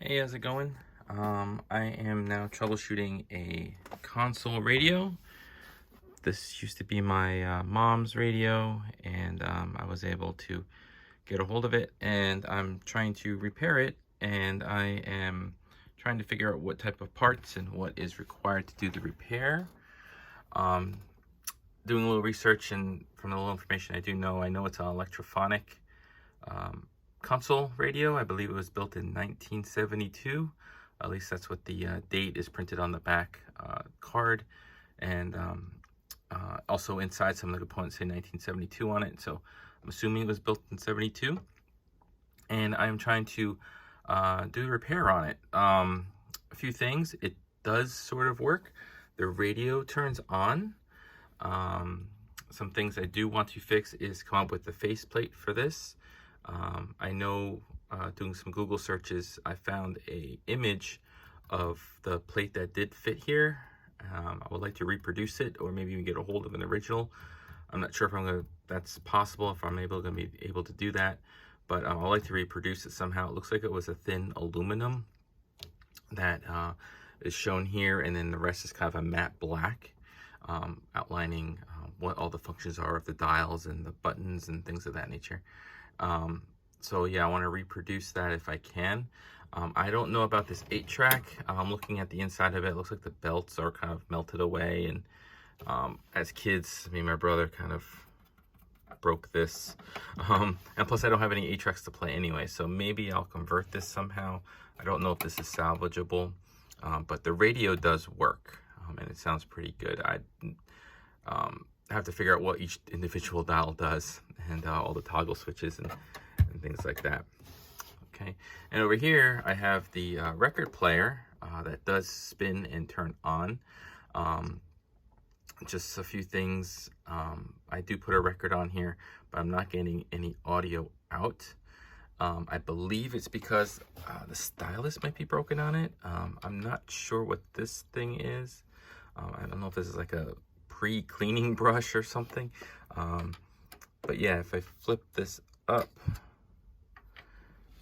Hey, how's it going? I am now troubleshooting a console radio. This used to be my mom's radio, and I was able to get a hold of it, and I'm trying to repair it, and I am trying to figure out what type of parts and what is required to do the repair. Doing a little research, and from the little information I know it's an Electrophonic console radio. I believe it was built in 1972. At least that's what the date is printed on the back card. And also inside, some of the components say 1972 on it. So I'm assuming it was built in 72. And I'm trying to do a repair on it. A few things. It does sort of work. The radio turns on. Some things I do want to fix is come up with the faceplate for this. I know doing some Google searches, I found a image of the plate that did fit here. I would like to reproduce it, or maybe even get a hold of an original. I'm not sure if that's possible, if I'm gonna be able to do that, but I'd like to reproduce it somehow. It looks like it was a thin aluminum that is shown here, and then the rest is kind of a matte black, outlining what all the functions are of the dials and the buttons and things of that nature. So yeah, I want to reproduce that if I can. I don't know about this 8-track. I'm looking at the inside of it. It looks like the belts are kind of melted away, and as kids, me and my brother kind of broke this. And plus I don't have any 8-tracks to play anyway, so maybe I'll convert this somehow. I don't know if this is salvageable, but the radio does work, and it sounds pretty good. I have to figure out what each individual dial does, and all the toggle switches and things like that. Okay, and over here I have the record player that does spin and turn on. Just a few things. I do put a record on here, but I'm not getting any audio out. I believe it's because the stylus might be broken on it. I'm not sure what this thing is. I don't know if this is like a pre-cleaning brush or something. But yeah, if I flip this up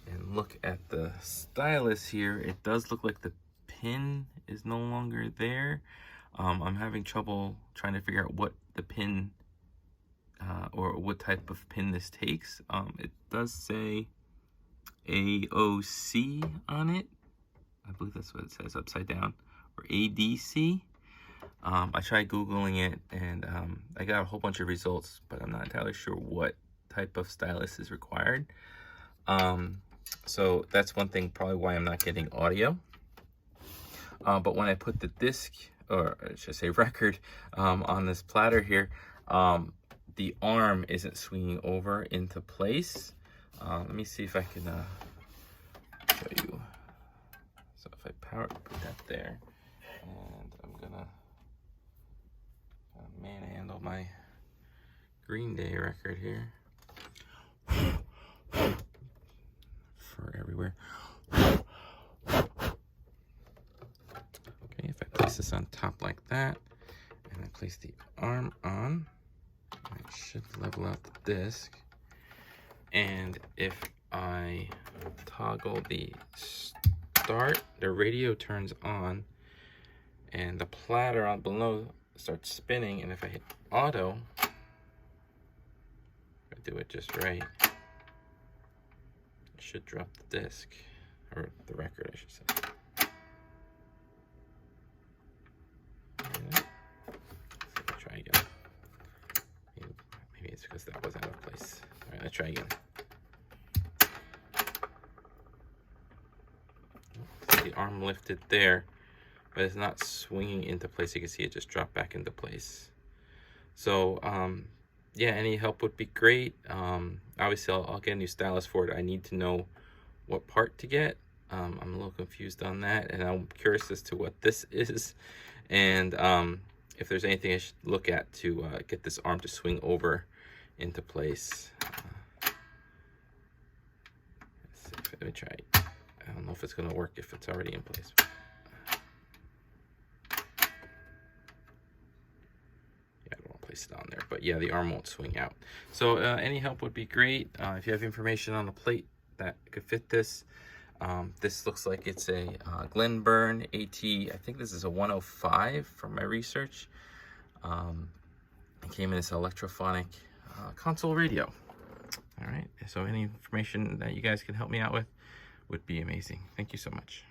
and look at the stylus here, it does look like the pin is no longer there. I'm having trouble trying to figure out what the pin or what type of pin this takes. It does say AOC on it. I believe that's what it says upside down, or ADC. I tried Googling it, and I got a whole bunch of results, but I'm not entirely sure what type of stylus is required. So that's one thing, probably why I'm not getting audio. But when I put the disc, or I should say record, on this platter here, the arm isn't swinging over into place. Let me see if I can show you. So if I put that there, and I'm gonna manhandle my Green Day record here for everywhere. Okay, if I place this on top like that, and I place the arm on, it should level out the disc. And if I toggle the start, the radio turns on, and the platter on below starts spinning. And if I hit auto, if I do it just right, it should drop the disc, or the record, I should say. Right. Let's try again. Maybe it's because that was out of place. All right, let's try again. The arm lifted there, but it's not swinging into place. You can see it just dropped back into place. So yeah, any help would be great. Obviously I'll get a new stylus for it. I need to know what part to get. I'm a little confused on that, and I'm curious as to what this is, and if there's anything I should look at to get this arm to swing over into place. Let me try it. I don't know if it's going to work if it's already in place. Yeah, I don't want to place it on there, but yeah, the arm won't swing out. So any help would be great. If you have information on a plate that could fit this, This looks like it's a Glenburn AT. I think this is a 105 from my research. It came in this electrophonic console radio. All right, so any information that you guys can help me out with would be amazing. Thank you so much.